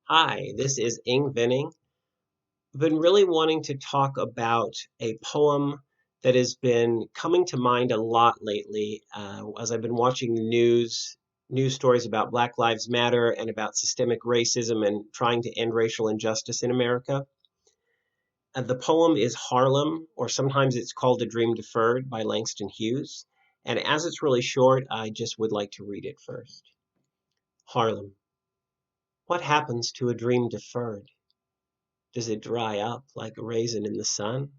Hi, this is Ing Vinning. I've been really wanting to talk about a poem that has been coming to mind a lot lately as I've been watching the news stories about Black Lives Matter and about systemic racism and trying to end racial injustice in America. The poem is Harlem, or sometimes it's called A Dream Deferred by Langston Hughes. And as it's really short, I just would like to read it first. Harlem. What happens to a dream deferred? Does it dry up like a raisin in the sun?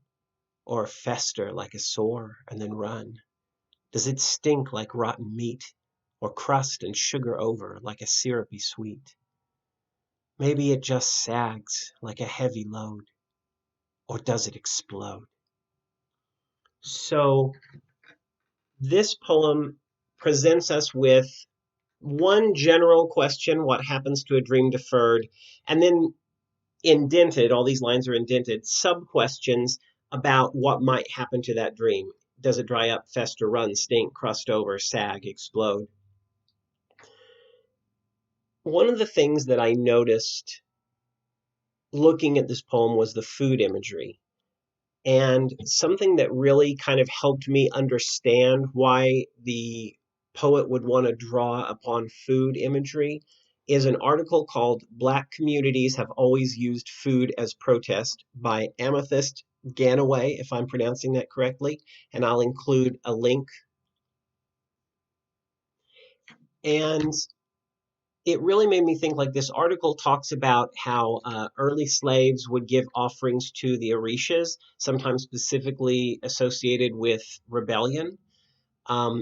Or fester like a sore and then run? Does it stink like rotten meat? Or crust and sugar over like a syrupy sweet? Maybe it just sags like a heavy load. Or does it explode? So this poem presents us with one general question, what happens to a dream deferred? And then indented, all these lines are indented, sub questions about what might happen to that dream. Does it dry up, fester, run, stink, crust over, sag, explode? One of the things that I noticed looking at this poem was the food imagery. And something that really kind of helped me understand why the poet would want to draw upon food imagery is an article called Black Communities Have Always Used Food as Protest by Amethyst Ganaway, if I'm pronouncing that correctly. And I'll include a link. And it really made me think like this article talks about how early slaves would give offerings to the Orishas, sometimes specifically associated with rebellion.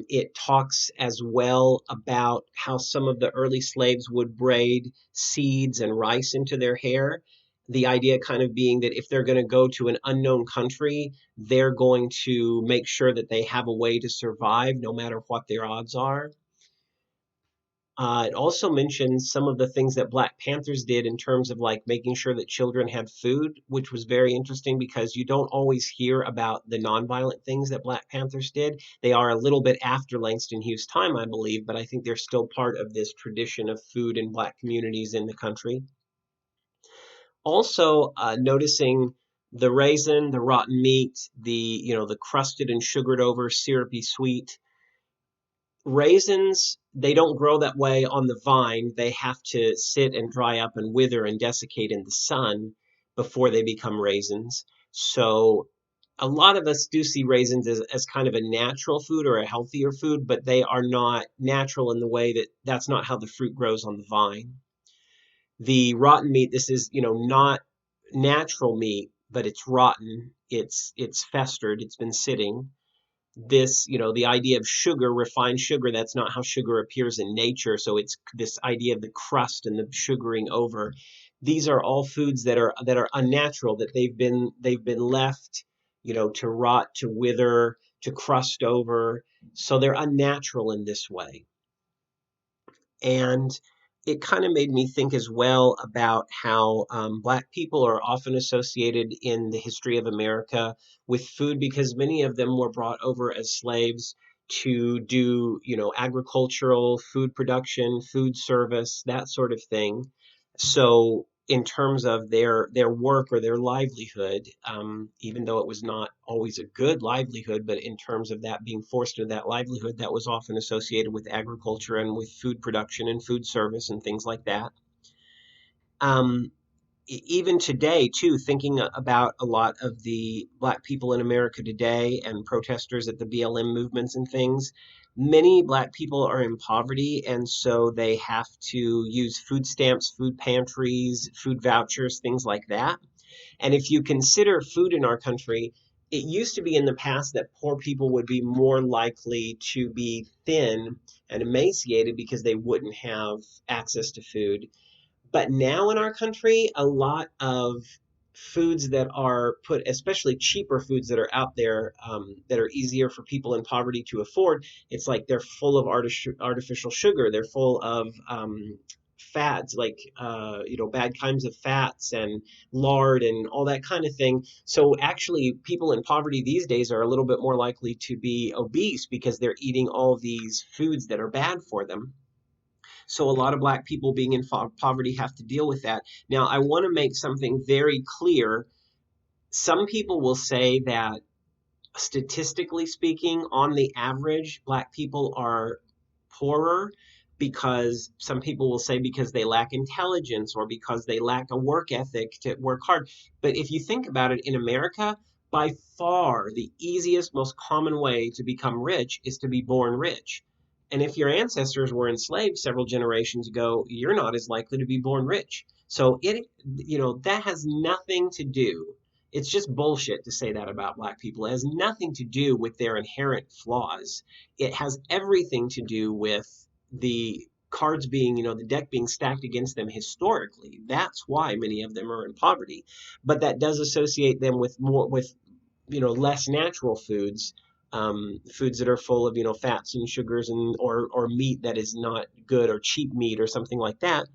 It talks as well about how some of the early slaves would braid seeds and rice into their hair. The idea kind of being that if they're going to go to an unknown country, they're going to make sure that they have a way to survive no matter what their odds are. It also mentions some of the things that Black Panthers did in terms of like making sure that children had food, which was very interesting because you don't always hear about the nonviolent things that Black Panthers did. They are a little bit after Langston Hughes' time, I believe, but I think they're still part of this tradition of food in Black communities in the country. Also, noticing the raisin, the rotten meat, the crusted and sugared over syrupy sweet. Raisins, they don't grow that way on the vine. They have to sit and dry up and wither and desiccate in the sun before they become raisins. So a lot of us do see raisins as kind of a natural food or a healthier food, but they are not natural in the way that that's not how the fruit grows on the vine. The rotten meat, this is, not natural meat, but it's rotten. It's festered. It's been sitting. This, the idea of sugar, refined sugar, that's not how sugar appears in nature. So it's this idea of the crust and the sugaring over. These are all foods that are unnatural, that they've been left, to rot, to wither, to crust over. So they're unnatural in this way. And it kind of made me think as well about how Black people are often associated in the history of America with food because many of them were brought over as slaves to do, agricultural food production, food service, that sort of thing. So in terms of their work or their livelihood, even though it was not always a good livelihood, but in terms of that being forced into that livelihood, that was often associated with agriculture and with food production and food service and things like that. Um, Even today, too, thinking about a lot of the Black people in America today and protesters at the BLM movements and things, many Black people are in poverty, and so they have to use food stamps, food pantries, food vouchers, things like that. And if you consider food in our country, it used to be in the past that poor people would be more likely to be thin and emaciated because they wouldn't have access to food. But now in our country, a lot of foods that are put, especially cheaper foods that are out there that are easier for people in poverty to afford, it's like they're full of artificial sugar. They're full of fats, like bad kinds of fats and lard and all that kind of thing. So actually, people in poverty these days are a little bit more likely to be obese because they're eating all these foods that are bad for them. So a lot of Black people being in poverty have to deal with that. Now, I want to make something very clear. Some people will say that statistically speaking, on the average, Black people are poorer because some people will say because they lack intelligence or because they lack a work ethic to work hard. But if you think about it, in America, by far the easiest, most common way to become rich is to be born rich. And if your ancestors were enslaved several generations ago, you're not as likely to be born rich. So that has nothing to do, it's just bullshit to say that about Black people. It has nothing to do with their inherent flaws. It has everything to do with the cards being, the deck being stacked against them historically. That's why many of them are in poverty. But that does associate them with less natural foods, foods that are full of, fats and sugars and or meat that is not good, or cheap meat or something like that.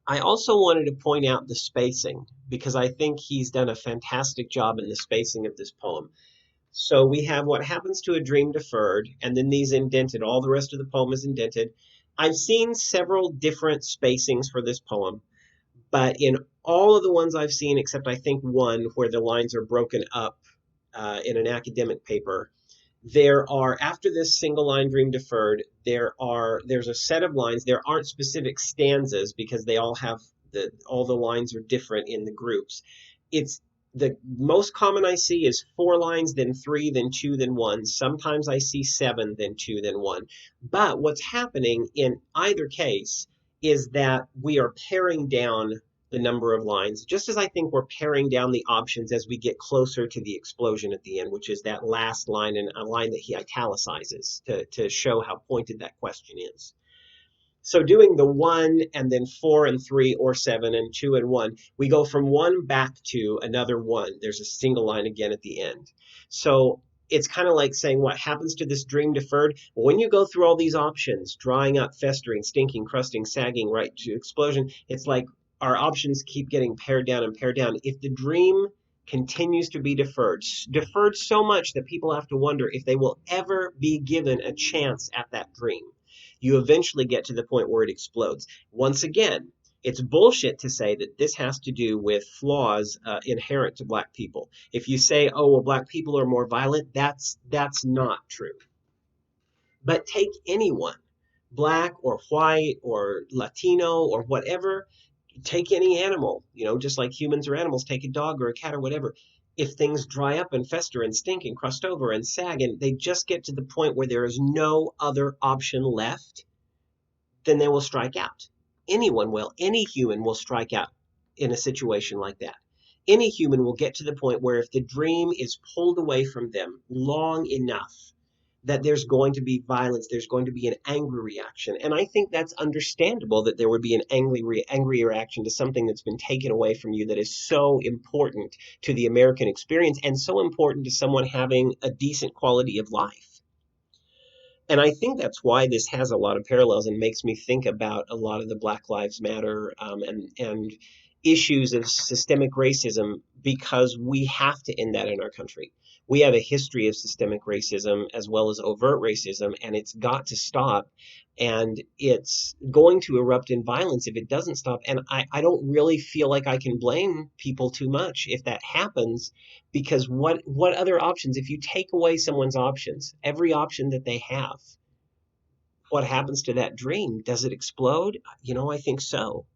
I also wanted to point out the spacing because I think he's done a fantastic job in the spacing of this poem. So we have what happens to a dream deferred, and then these indented. All the rest of the poem is indented. I've seen several different spacings for this poem, but in all of the ones I've seen, except I think one where the lines are broken up in an academic paper, there are, after this single line dream deferred, there's a set of lines. There aren't specific stanzas because they all have all the lines are different in the groups. It's the most common I see is 4 lines, then 3, then 2, then 1. Sometimes I see 7, then 2, then 1. But what's happening in either case is that we are paring down the number of lines, just as I think we're paring down the options as we get closer to the explosion at the end, which is that last line, and a line that he italicizes to show how pointed that question is. So doing the 1 and then 4 and 3 or 7 and 2 and 1, we go from 1 back to another 1. There's a single line again at the end. So it's kind of like saying what happens to this dream deferred. When you go through all these options, drying up, festering, stinking, crusting, sagging, right to explosion, it's like our options keep getting pared down and pared down. If the dream continues to be deferred so much that people have to wonder if they will ever be given a chance at that dream, you eventually get to the point where it explodes. Once again, it's bullshit to say that this has to do with flaws inherent to Black people. If you say, oh, well, Black people are more violent, that's not true. But take anyone, Black or white or Latino or whatever, take any animal, just like humans or animals, take a dog or a cat or whatever. If things dry up and fester and stink and crust over and sag, and they just get to the point where there is no other option left, then they will strike out. Anyone will. Any human will strike out in a situation like that. Any human will get to the point where if the dream is pulled away from them long enough, that there's going to be violence, there's going to be an angry reaction. And I think that's understandable that there would be an angry reaction to something that's been taken away from you that is so important to the American experience and so important to someone having a decent quality of life. And I think that's why this has a lot of parallels and makes me think about a lot of the Black Lives Matter and issues of systemic racism, because we have to end that in our country. We have a history of systemic racism as well as overt racism, and it's got to stop. And it's going to erupt in violence if it doesn't stop. And I don't really feel like I can blame people too much if that happens, because what other options? If you take away someone's options, every option that they have, what happens to that dream? Does it explode? I think so.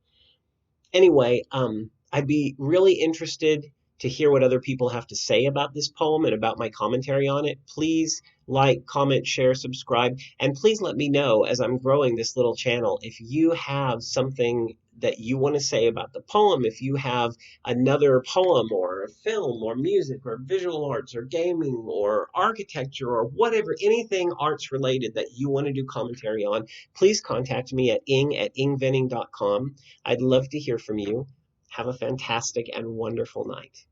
Anyway, I'd be really interested to hear what other people have to say about this poem and about my commentary on it. Please like, comment, share, subscribe, and please let me know as I'm growing this little channel if you have something that you want to say about the poem, if you have another poem or a film or music or visual arts or gaming or architecture or whatever, anything arts related that you want to do commentary on, please contact me at ing@ingventing.com. I'd love to hear from you. Have a fantastic and wonderful night.